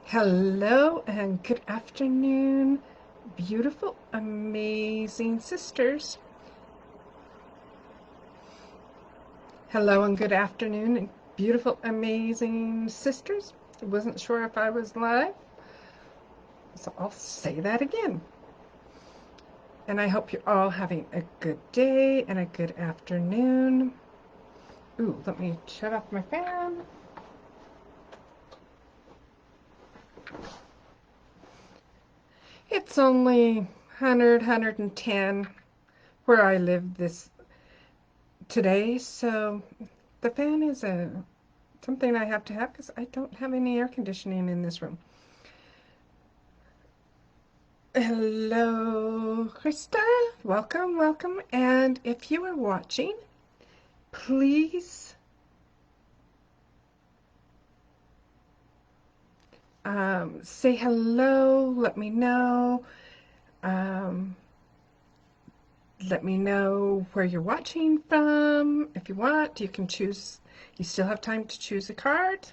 Hello and good afternoon, beautiful, amazing sisters. Hello and good afternoon, beautiful, amazing sisters. I wasn't sure if I was live, so I'll say that again. And I hope you're all having a good day and a good afternoon. Ooh, let me shut off my fan. It's only 110 where I live today, so the fan is something I have to have because I don't have any air conditioning in this room. Hello, Krista. Welcome, welcome. And if you are watching, please say hello. Let me know. Let me know where you're watching from. If you want, you can choose. You still have time to choose a card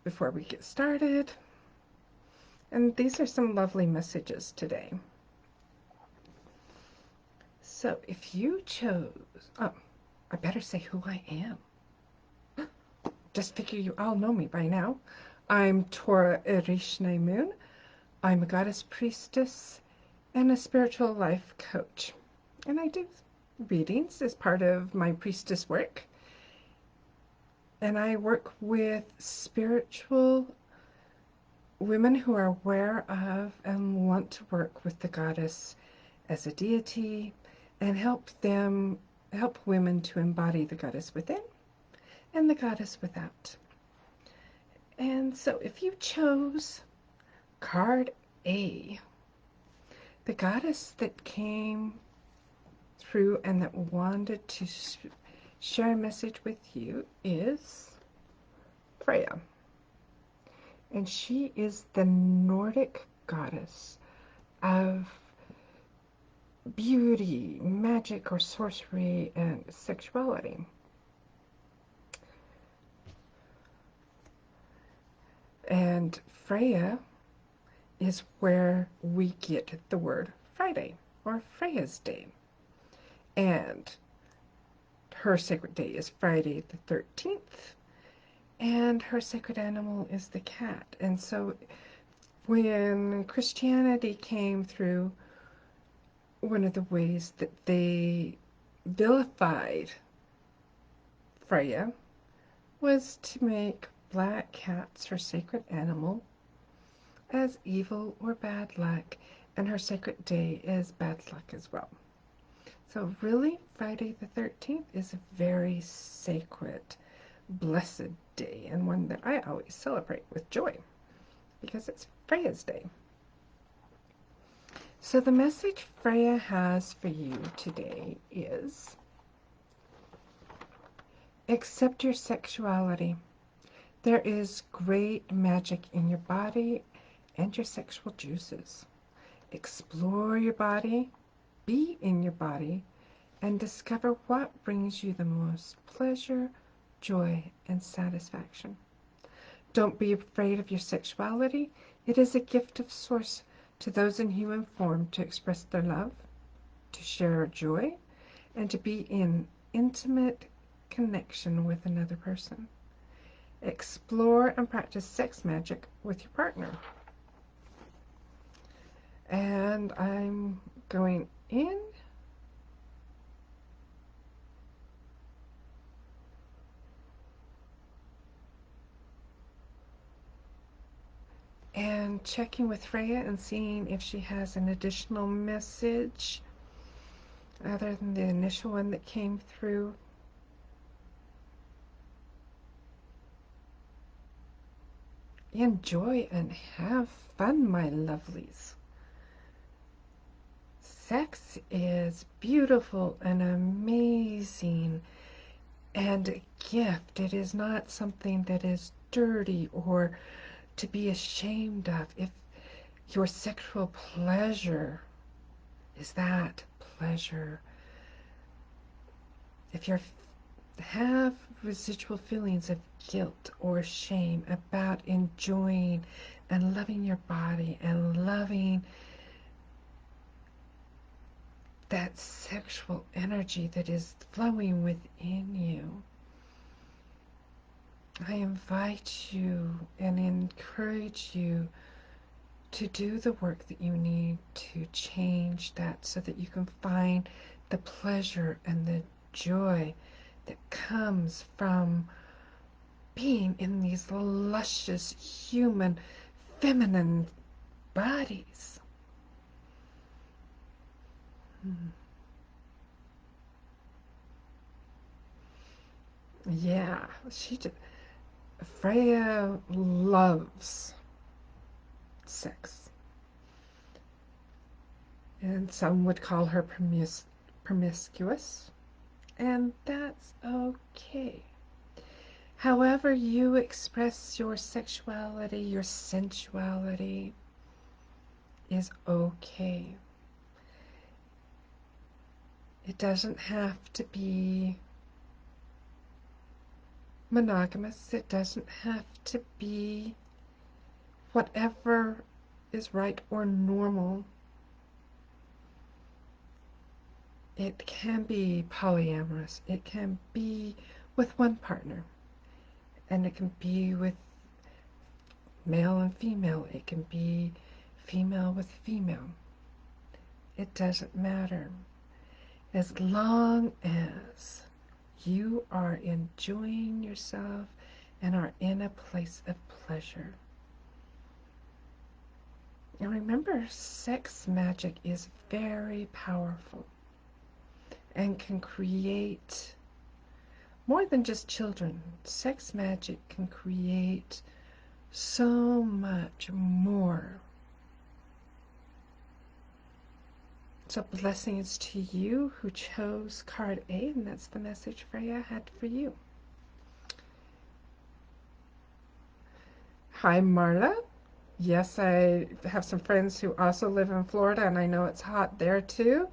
before we get started. And these are some lovely messages today. So if you chose, oh, I better say who I am. Just figure you all know me by now. I'm Tora Iresh'nai Moon. I'm a goddess priestess and a spiritual life coach. And I do readings as part of my priestess work. And I work with spiritual women who are aware of and want to work with the goddess as a deity and help women to embody the goddess within and the goddess without. And so if you chose card A, the goddess that came through and that wanted to share a message with you is Freya. And she is the Nordic goddess of beauty, magic or sorcery, and sexuality. And Freya is where we get the word Friday or Freya's Day. And her sacred day is Friday the 13th, and her sacred animal is the cat. And so when Christianity came through, one of the ways that they vilified Freya was to make black cats her sacred animal as evil or bad luck, and her sacred day is bad luck as well. So really, Friday the 13th is a very sacred, blessed day, and one that I always celebrate with joy because it's Freya's day. So the message Freya has for you today is: accept your sexuality. There is great magic in your body and your sexual juices. Explore your body, be in your body, and discover what brings you the most pleasure, joy, and satisfaction. Don't be afraid of your sexuality. It is a gift of source to those in human form to express their love, to share joy, and to be in intimate connection with another person. Explore and practice sex magic with your partner. And I'm going in and checking with Freya and seeing if she has an additional message other than the initial one that came through. Enjoy and have fun, my lovelies. Sex is beautiful and amazing and a gift. It is not something that is dirty or to be ashamed of. If your sexual pleasure is that pleasure, if have residual feelings of guilt or shame about enjoying and loving your body and loving that sexual energy that is flowing within you, I invite you and encourage you to do the work that you need to change that so that you can find the pleasure and the joy that comes from being in these luscious human feminine bodies. Yeah, Freya loves sex, and some would call her promiscuous, and that's okay. However you express your sexuality, your sensuality is okay. It doesn't have to be monogamous. It doesn't have to be whatever is right or normal. It can be polyamorous. It can be with one partner. And it can be with male and female. It can be female with female. It doesn't matter. As long as you are enjoying yourself and are in a place of pleasure. And remember, sex magic is very powerful and can create more than just children. Sex magic can create so much more. So blessings to you who chose card 8, and that's the message Freya had for you. Hi, Marla. Yes, I have some friends who also live in Florida, and I know it's hot there too.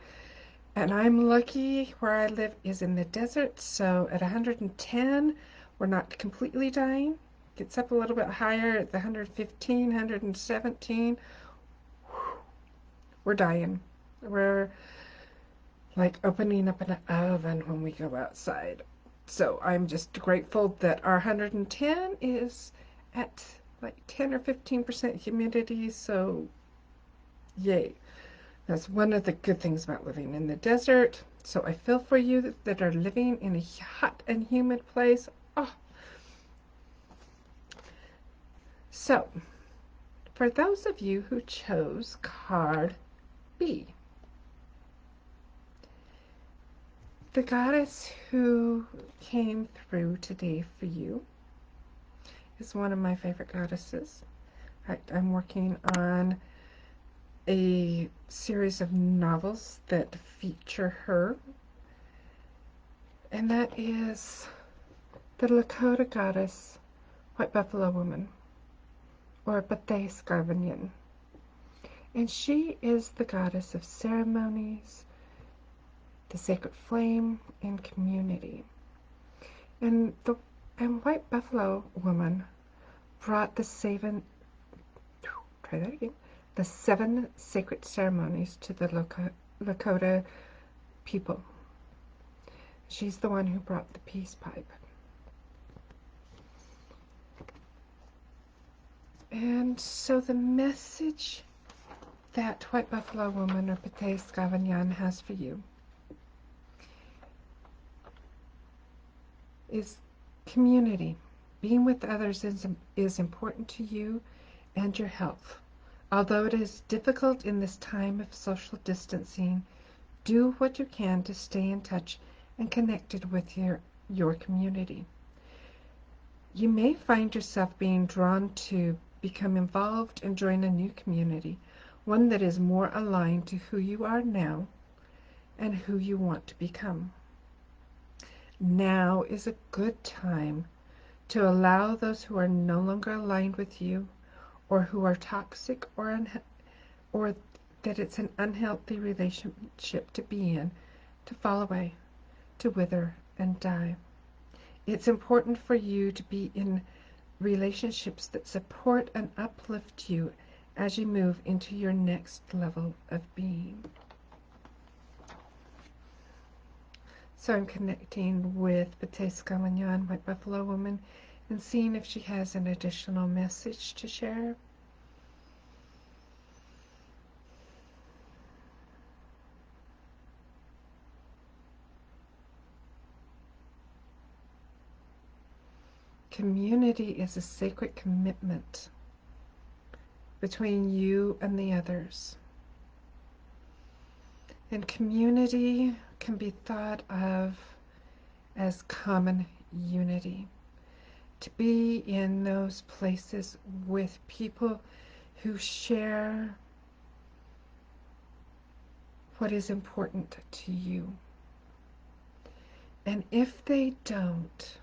And I'm lucky where I live is in the desert, so at 110, we're not completely dying. Gets up a little bit higher at the 115, 117. We're dying. We're like opening up an oven when we go outside. So I'm just grateful that our 110 is at like 10 or 15% humidity, so yay. That's one of the good things about living in the desert. So I feel for you that are living in a hot and humid place. Oh. So, for those of you who chose card B, the goddess who came through today for you is one of my favorite goddesses. In fact, I'm working on a series of novels that feature her, and that is the Lakota goddess, White Buffalo Woman, or Pele Scarvanyan. And she is the goddess of ceremonies, the sacred flame, and community. And White Buffalo Woman brought the seven sacred ceremonies to the Lakota people. She's the one who brought the peace pipe. And so the message that White Buffalo Woman, or Pele Scarvanyan, has for you is community. Being with others is important to you and your health. Although it is difficult in this time of social distancing, do what you can to stay in touch and connected with your community. You may find yourself being drawn to become involved and join a new community, one that is more aligned to who you are now and who you want to become. Now is a good time to allow those who are no longer aligned with you, or who are toxic or that it's an unhealthy relationship to be in, to fall away, to wither and die. It's important for you to be in relationships that support and uplift you as you move into your next level of being. So I'm connecting with Bateska Manyan, my Buffalo woman, and seeing if she has an additional message to share. Community is a sacred commitment between you and the others. And community can be thought of as common unity. To be in those places with people who share what is important to you. And if they don't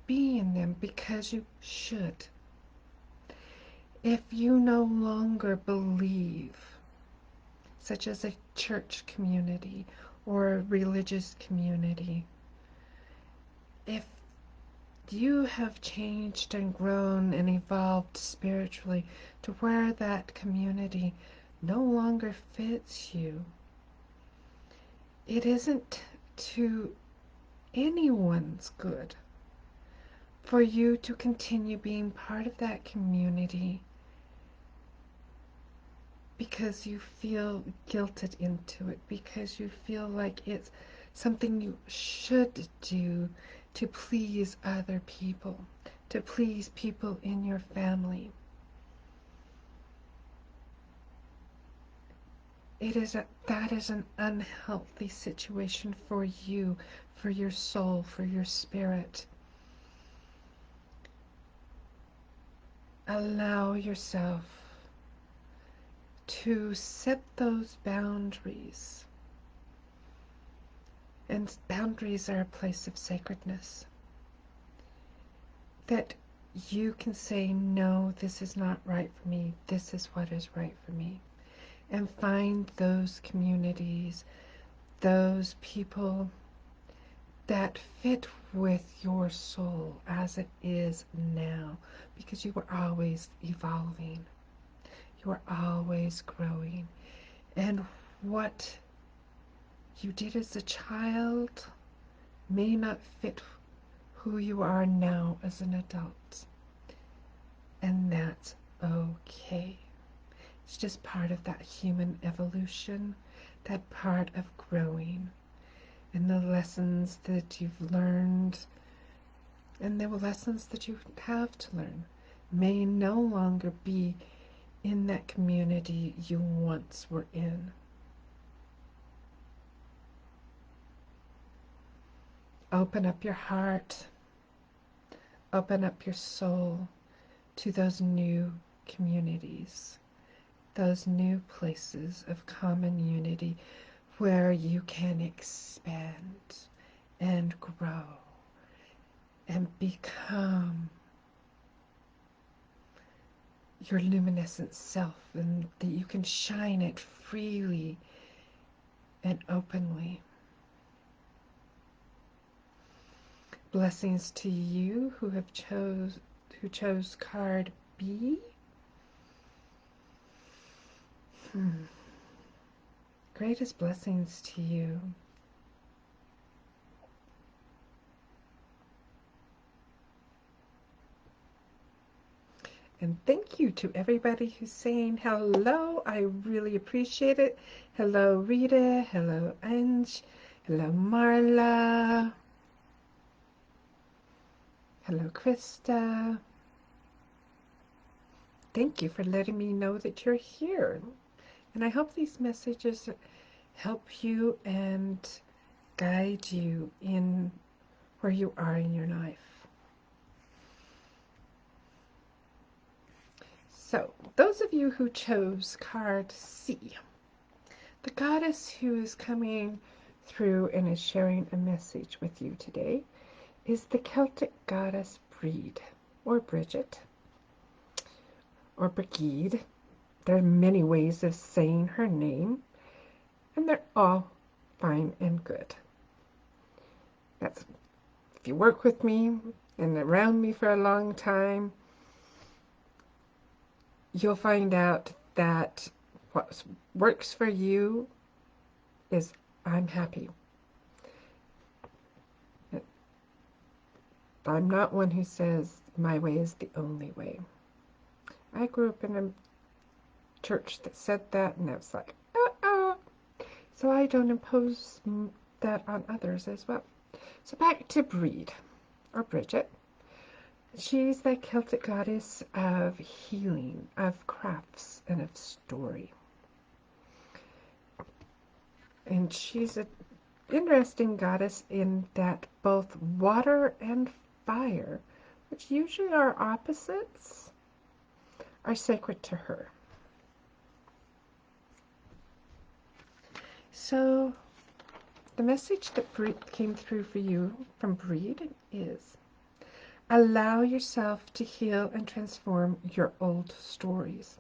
be in them because you should. If you no longer believe, such as a church community or a religious community, if you have changed and grown and evolved spiritually to where that community no longer fits you, it isn't to anyone's good for you to continue being part of that community because you feel guilted into it, because you feel like it's something you should do to please other people, to please people in your family. That is an unhealthy situation for you, for your soul, for your spirit. Allow yourself to set those boundaries. And boundaries are a place of sacredness. That you can say, no, this is not right for me. This is what is right for me. And find those communities, those people that fit with your soul as it is now. Because you are always evolving. You are always growing. And what you did as a child may not fit who you are now as an adult. And that's okay. It's just part of that human evolution, that part of growing, and the lessons that you've learned, and the lessons that you have to learn may no longer be in that community you once were in. Open up your heart, open up your soul to those new communities, those new places of common unity where you can expand and grow and become your luminescent self, and that you can shine it freely and openly. Blessings to you who chose card B. Greatest blessings to you. And thank you to everybody who's saying hello. I really appreciate it. Hello, Rita. Hello, Ange. Hello, Marla. Hello, Krista. Thank you for letting me know that you're here. And I hope these messages help you and guide you in where you are in your life. So, those of you who chose card C, the goddess who is coming through and is sharing a message with you today is the Celtic goddess Brigid, or Brigid, or Brigid. There are many ways of saying her name, and they're all fine and good. That's if you work with me and around me for a long time, you'll find out that what works for you is I'm happy. I'm not one who says my way is the only way. I grew up in a church that said that, and I was like, uh-uh. So I don't impose that on others as well. So back to Brigid, or Brigid. She's the Celtic goddess of healing, of crafts, and of story. And she's an interesting goddess in that both water and fire, which usually are opposites, are sacred to her. So the message that came through for you from Brigid is, allow yourself to heal and transform your old stories.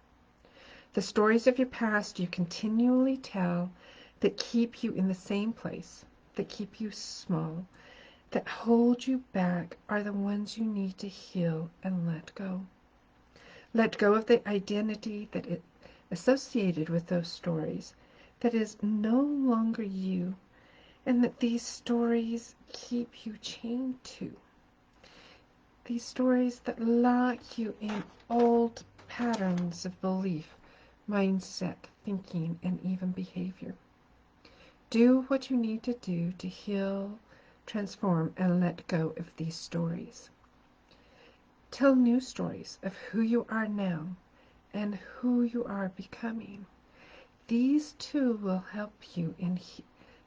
The stories of your past you continually tell that keep you in the same place, that keep you small, that hold you back are the ones you need to heal and let go. Let go of the identity that is associated with those stories, that is no longer you, and that these stories keep you chained to. These stories that lock you in old patterns of belief, mindset, thinking, and even behavior. Do what you need to do to heal, transform, and let go of these stories. Tell new stories of who you are now and who you are becoming. These too will help you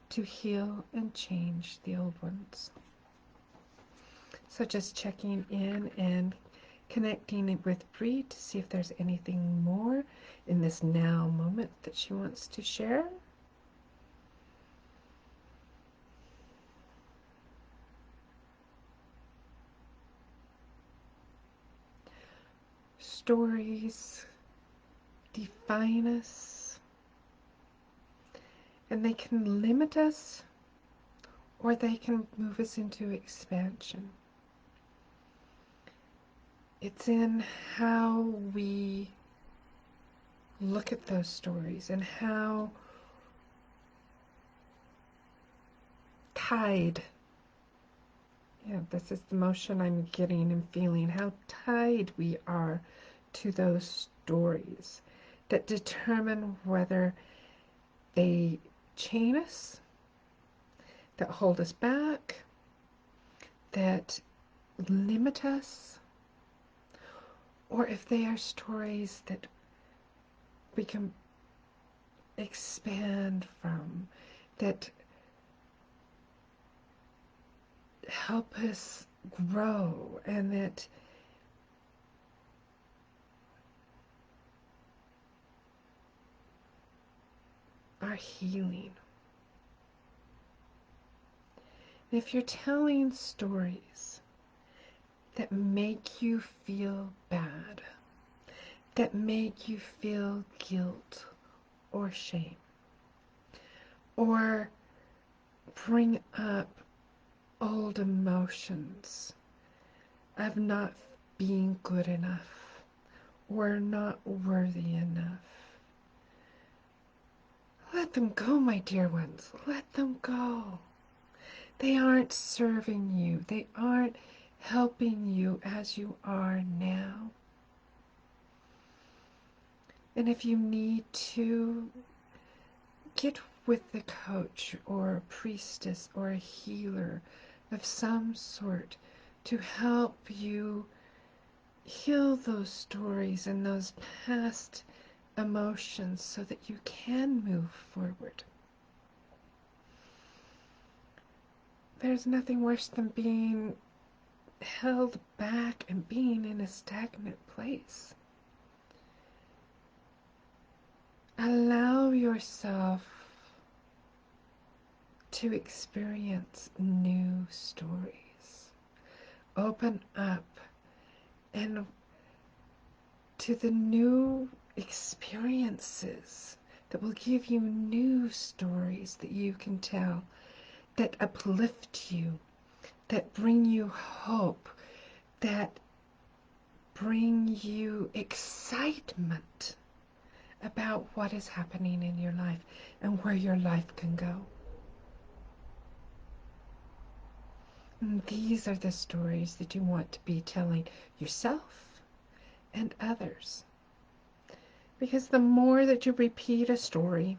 to heal and change the old ones. So just checking in and connecting with Bree to see if there's anything more in this now moment that she wants to share. Stories define us, and they can limit us, or they can move us into expansion. It's in how we look at those stories and how tied, this is the motion I'm getting and feeling, how tied we are to those stories that determine whether they chain us, that hold us back, that limit us, or if they are stories that we can expand from, that help us grow, and that are healing. If you're telling stories that make you feel bad, that make you feel guilt or shame, or bring up old emotions of not being good enough or not worthy enough, let them go, my dear ones. Let them go. They aren't serving you. They aren't helping you as you are now. And if you need to, get with a coach or a priestess or a healer of some sort to help you heal those stories and those past emotions so that you can move forward. There's nothing worse than being held back and being in a stagnant place. Allow yourself to experience new stories. Open up and to the new experiences that will give you new stories that you can tell, that uplift you, that bring you hope, that bring you excitement about what is happening in your life and where your life can go. And these are the stories that you want to be telling yourself and others. Because the more that you repeat a story,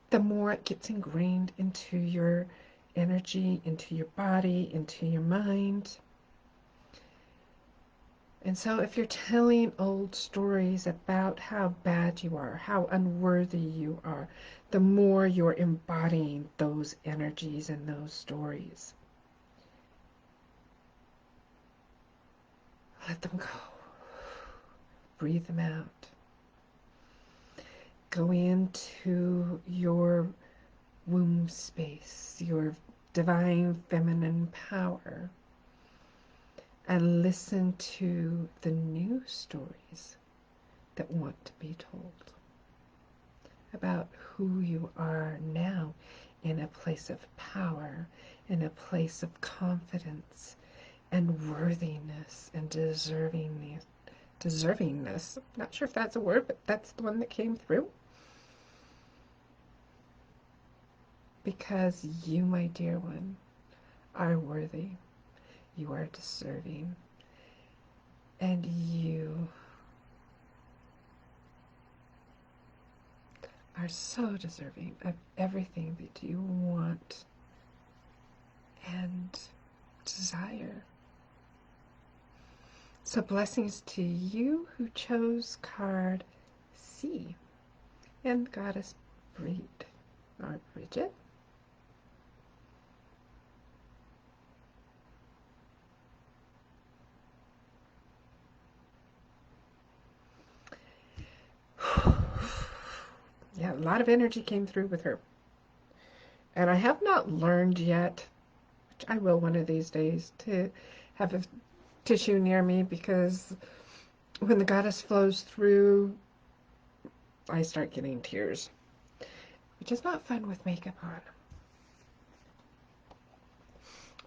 the more it gets ingrained into your energy, into your body, into your mind. And so if you're telling old stories about how bad you are, how unworthy you are, the more you're embodying those energies and those stories. Let them go. Breathe them out. Go into your womb space, your divine feminine power, and listen to the new stories that want to be told about who you are now in a place of power, in a place of confidence and worthiness and deservingness. Not sure if that's a word, but that's the one that came through. Because you, my dear one, are worthy. You are deserving. And you are so deserving of everything that you want and desire. So blessings to you who chose card C and Goddess Brigid or Brigid. Yeah, a lot of energy came through with her. And I have not learned yet, which I will one of these days, to have a tissue near me, because when the goddess flows through, I start getting tears, which is not fun with makeup on.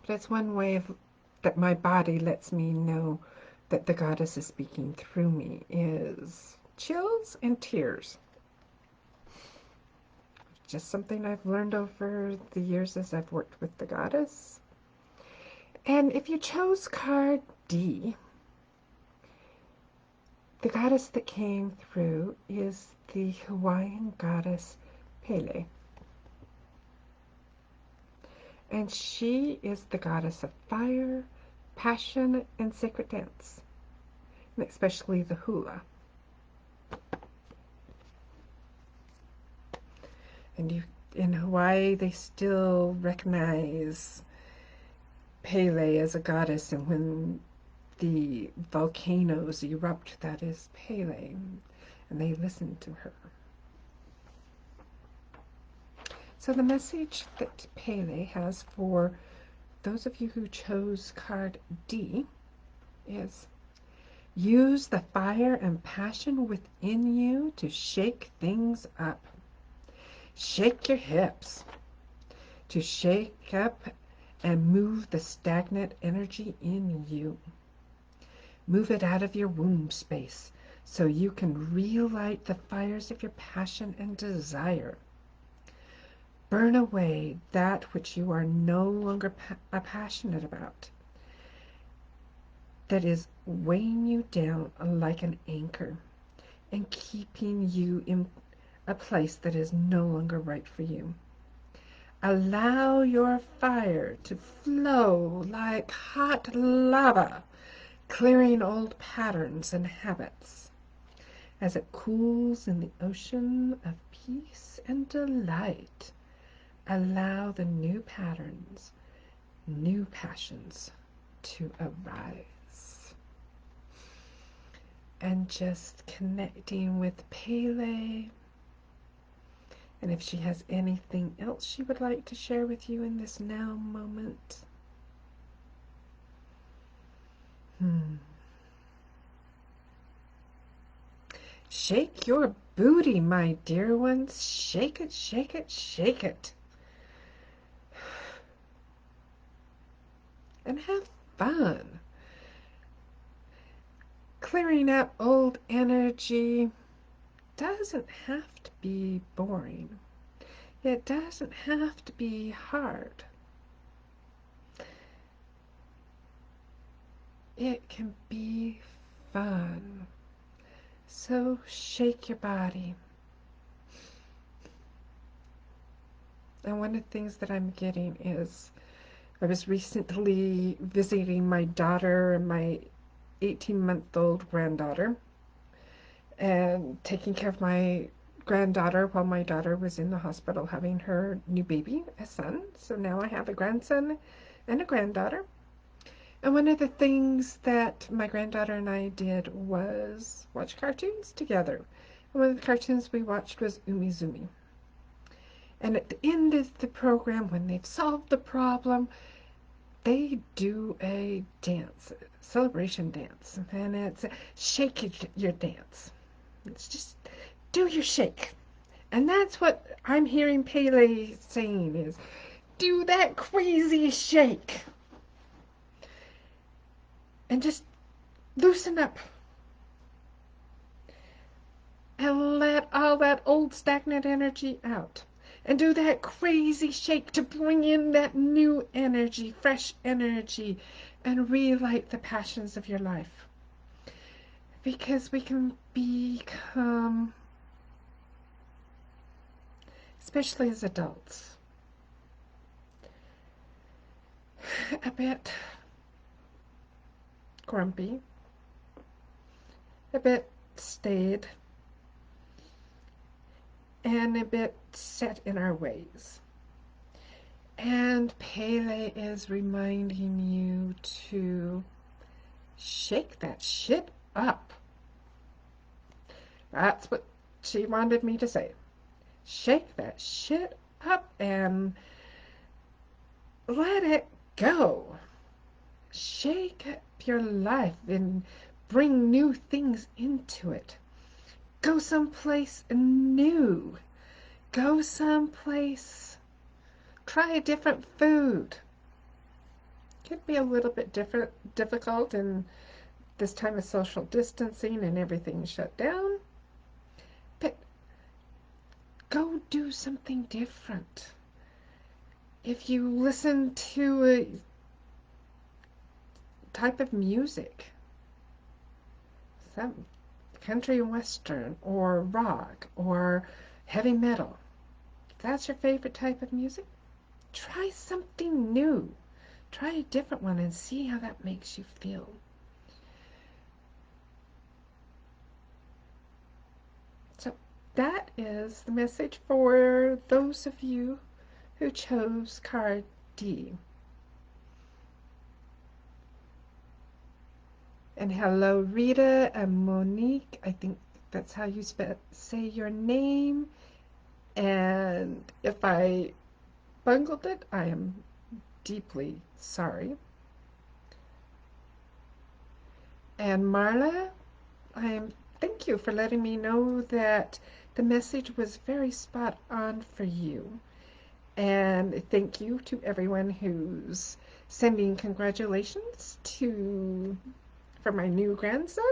But it's one way that my body lets me know that the goddess is speaking through me, is chills and tears. Just something I've learned over the years as I've worked with the goddess. And if you chose card D, the goddess that came through is the Hawaiian goddess Pele. And she is the goddess of fire, passion, and sacred dance, and especially the hula. And in Hawaii, they still recognize Pele as a goddess, and when the volcanoes erupt, that is Pele, and they listen to her. So the message that Pele has for those of you who chose card D is: use the fire and passion within you to shake things up. Shake your hips, to shake up and move the stagnant energy in you. Move it out of your womb space so you can relight the fires of your passion and desire. Burn away that which you are no longer passionate about, that is weighing you down like an anchor and keeping you in a place that is no longer right for you. Allow your fire to flow like hot lava, clearing old patterns and habits. As it cools in the ocean of peace and delight, allow the new patterns, new passions to arise. And just connecting with Pele. And if she has anything else she would like to share with you in this now moment. Shake your booty, my dear ones. Shake it, shake it, shake it. and have fun. Clearing out old energy doesn't have to be boring. It doesn't have to be hard. It can be fun. So shake your body. And one of the things that I'm getting is I was recently visiting my daughter and my 18-month-old granddaughter and taking care of my granddaughter while my daughter was in the hospital having her new baby, a son. So now I have a grandson and a granddaughter. And one of the things that my granddaughter and I did was watch cartoons together. And one of the cartoons we watched was Umizoomi. And at the end of the program, when they've solved the problem, they do a dance, a celebration dance. And it's shake your dance. It's just do your shake. And that's what I'm hearing Pele saying is, do that crazy shake. And just loosen up. And let all that old stagnant energy out. And do that crazy shake to bring in that new energy, fresh energy, and relight the passions of your life. Because we can become, especially as adults, a bit grumpy, a bit staid, and a bit set in our ways. And Pele is reminding you to shake that shit up. That's what she wanted me to say. Shake that shit up and let it go. Shake up your life and bring new things into it. Go someplace new. Go someplace. Try a different food. Could be a little bit difficult in this time of social distancing and everything shut down. But go do something different. If you listen to a type of music, some country and western or rock or heavy metal, if that's your favorite type of music, try something new. Try a different one and see how that makes you feel. So that is the message for those of you who chose card D. And hello, Rita and Monique. I think that's how you say your name. And if I bungled it, I am deeply sorry. And Marla, thank you for letting me know that the message was very spot on for you. And thank you to everyone who's sending congratulations for my new grandson.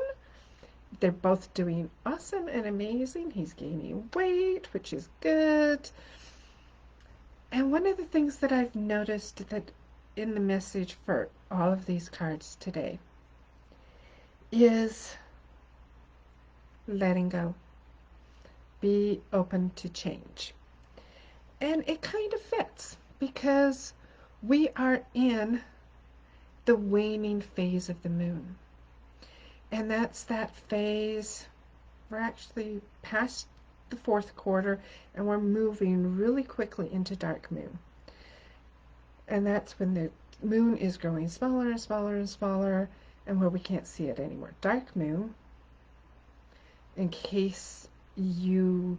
They're both doing awesome and amazing. He's gaining weight, which is good. And one of the things that I've noticed that in the message for all of these cards today is letting go. Be open to change. And it kind of fits because we are in the waning phase of the moon. And that's that phase, we're actually past the fourth quarter and we're moving really quickly into dark moon. And that's when the moon is growing smaller and smaller and smaller and where we can't see it anymore. Dark moon, in case you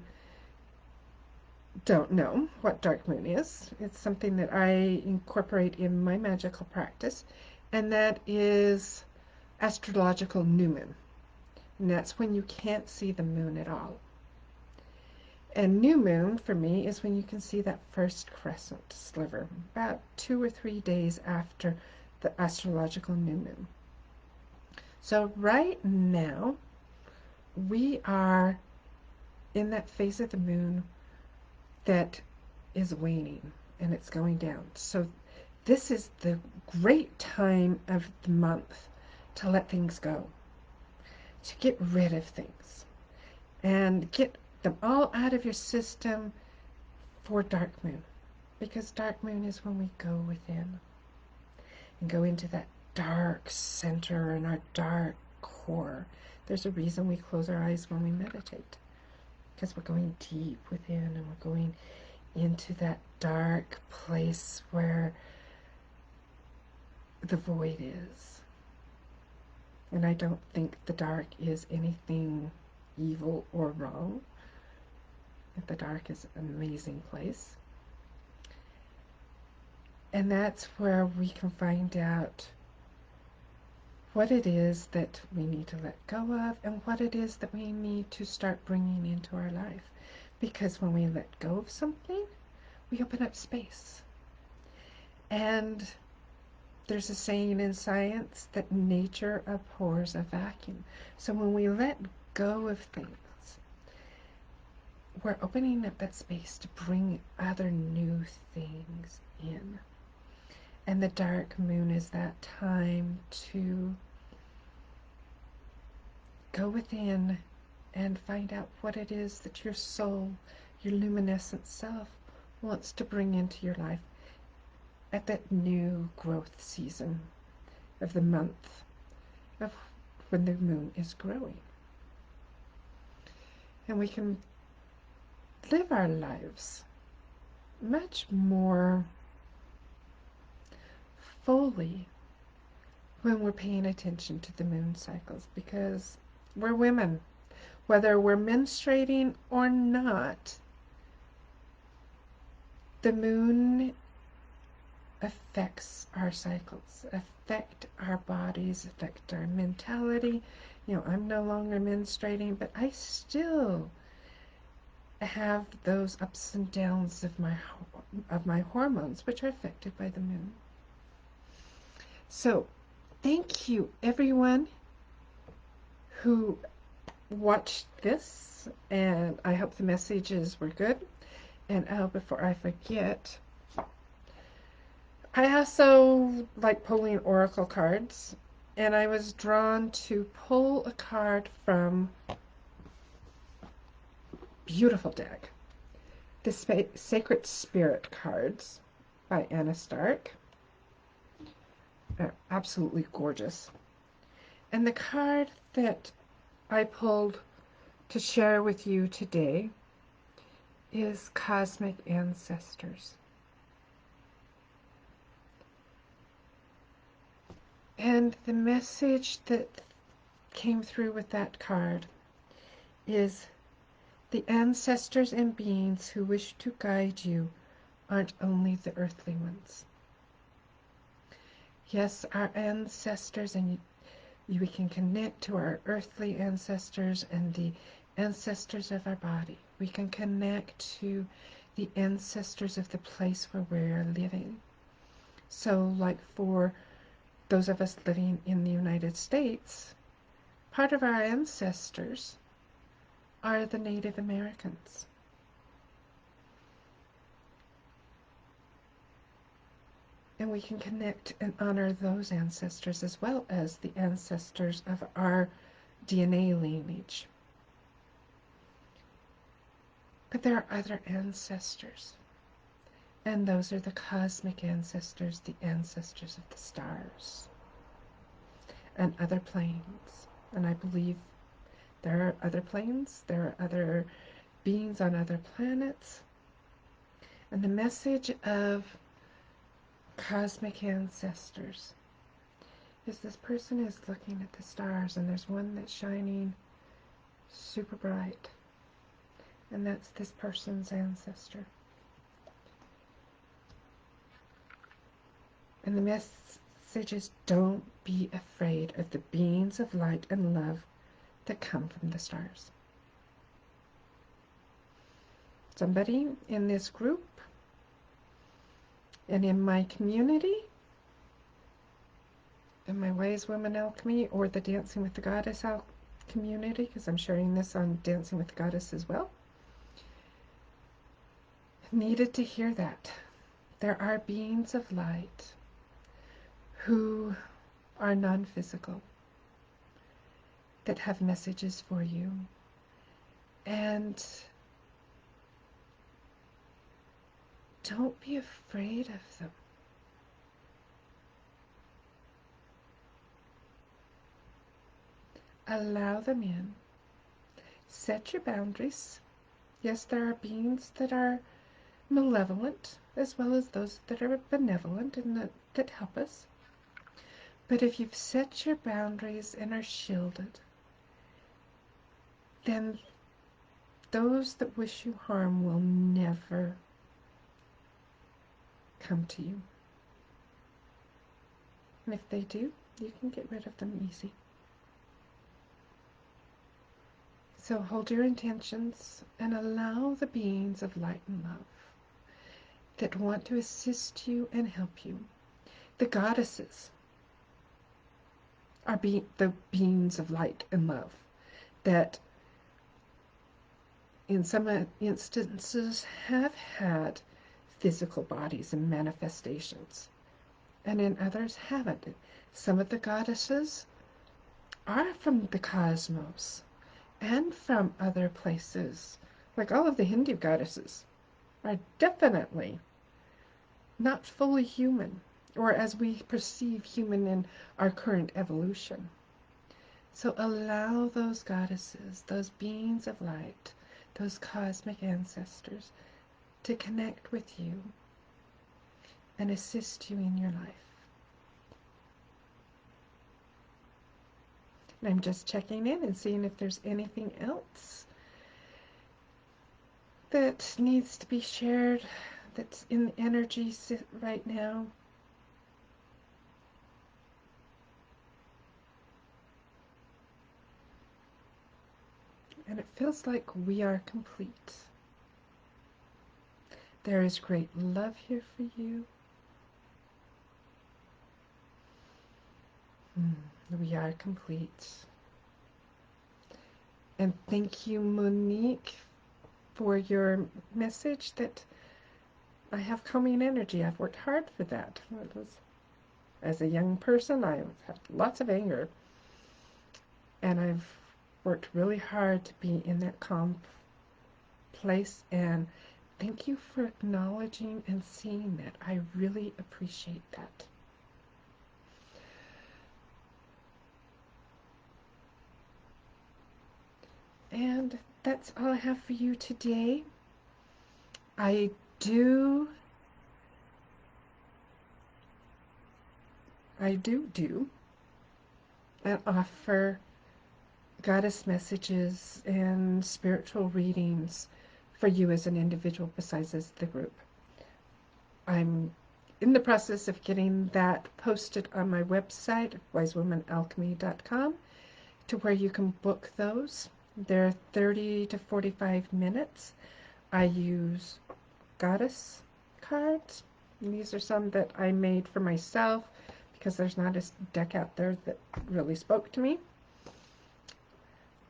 don't know what dark moon is, it's something that I incorporate in my magical practice, and that is astrological new moon. And that's when you can't see the moon at all. And new moon for me is when you can see that first crescent sliver, about 2 or 3 days after the astrological new moon. So right now, we are in that phase of the moon that is waning and it's going down. So this is the great time of the month to let things go, to get rid of things and get them all out of your system for dark moon. Because dark moon is when we go within and go into that dark center and our dark core. There's a reason we close our eyes when we meditate, because we're going deep within and we're going into that dark place where the void is. And I don't think the dark is anything evil or wrong. The dark is an amazing place. And that's where we can find out what it is that we need to let go of and what it is that we need to start bringing into our life. Because when we let go of something, we open up space. And there's a saying in science that nature abhors a vacuum. So when we let go of things, we're opening up that space to bring other new things in. And the dark moon is that time to go within and find out what it is that your soul, your luminescent self, wants to bring into your life at that new growth season of the month of when the moon is growing. And we can live our lives much more fully when we're paying attention to the moon cycles, because we're women. Whether we're menstruating or not, the moon affects our cycles, affect our bodies, affect our mentality. You know, I'm no longer menstruating, but I still have those ups and downs of my hormones, which are affected by the moon. So, thank you everyone who watched this, and I hope the messages were good. And before I forget, I also like pulling oracle cards, and I was drawn to pull a card from beautiful deck, the Sacred Spirit cards by Anna Stark. They're absolutely gorgeous. And the card that I pulled to share with you today is Cosmic Ancestors. And the message that came through with that card is the ancestors and beings who wish to guide you aren't only the earthly ones. Yes, our ancestors, and we can connect to our earthly ancestors and the ancestors of our body. We can connect to the ancestors of the place where we're living. So, like for those of us living in the United States, part of our ancestors are the Native Americans. And we can connect and honor those ancestors as well as the ancestors of our DNA lineage. But there are other ancestors, and those are the cosmic ancestors, the ancestors of the stars and other planes. And I believe there are other planes, there are other beings on other planets. And the message of cosmic ancestors is this person is looking at the stars, and there's one that's shining super bright, and that's this person's ancestor. And the message is, don't be afraid of the beings of light and love that come from the stars. Somebody in this group and in my community in my Wise Woman Alchemy or the Dancing with the Goddess community, because I'm sharing this on Dancing with the Goddess as well, needed to hear that. There are beings of light who are non-physical that have messages for you. And don't be afraid of them. Allow them in. Set your boundaries. Yes, there are beings that are malevolent as well as those that are benevolent and that help us. But if you've set your boundaries and are shielded, then those that wish you harm will never come to you. And if they do, you can get rid of them easy. So hold your intentions and allow the beings of light and love that want to assist you and help you. The goddesses are the beings of light and love that in some instances have had physical bodies and manifestations, and in others haven't. Some of the goddesses are from the cosmos and from other places. Like all of the Hindu goddesses are definitely not fully human, or as we perceive human in our current evolution. So allow those goddesses, those beings of light, those cosmic ancestors to connect with you and assist you in your life. And I'm just checking in and seeing if there's anything else that needs to be shared that's in the energy right now. And it feels like we are complete. There is great love here for you. We are complete. And thank you, Monique, for your message that I have calming energy. I've worked hard for that. As a young person, I've had lots of anger. And I've worked really hard to be in that calm place. And thank you for acknowledging and seeing that. I really appreciate that. And that's all I have for you today. I do and offer goddess messages and spiritual readings for you as an individual besides as the group. I'm in the process of getting that posted on my website, wisewomanalchemy.com, to where you can book those. They're 30 to 45 minutes. I use goddess cards. And these are some that I made for myself because there's not a deck out there that really spoke to me.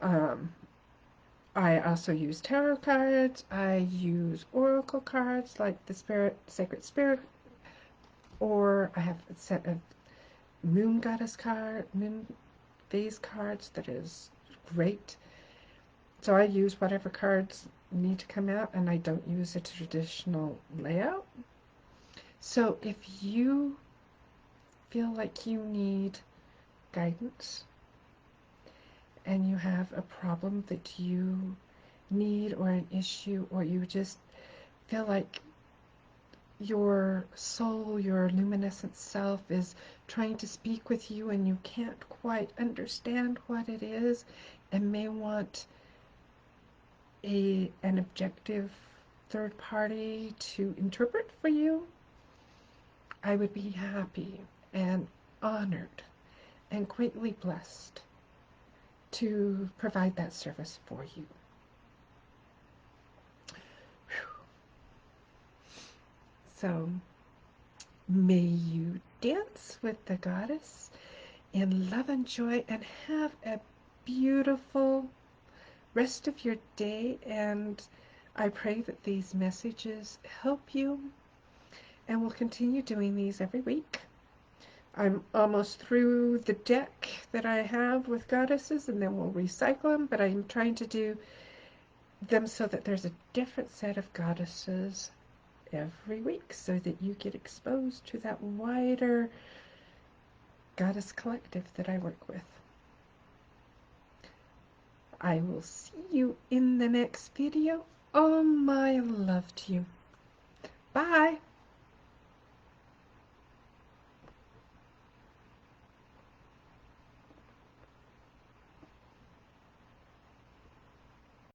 I also use tarot cards. I use oracle cards like the Sacred Spirit, or I have a set of moon phase cards that is great. So I use whatever cards need to come out, and I don't use a traditional layout. So if you feel like you need guidance and you have a problem that you need, or an issue, or you just feel like your soul, your luminescent self is trying to speak with you and you can't quite understand what it is and may want an objective third party to interpret for you, I would be happy and honored and greatly blessed to provide that service for you. So may you dance with the goddess in love and joy, and have a beautiful rest of your day. And I pray that these messages help you, and we'll continue doing these every week. I'm almost through the deck that I have with goddesses, and then we'll recycle them, but I'm trying to do them so that there's a different set of goddesses every week so that you get exposed to that wider goddess collective that I work with. I will see you in the next video. All my love to you. Bye.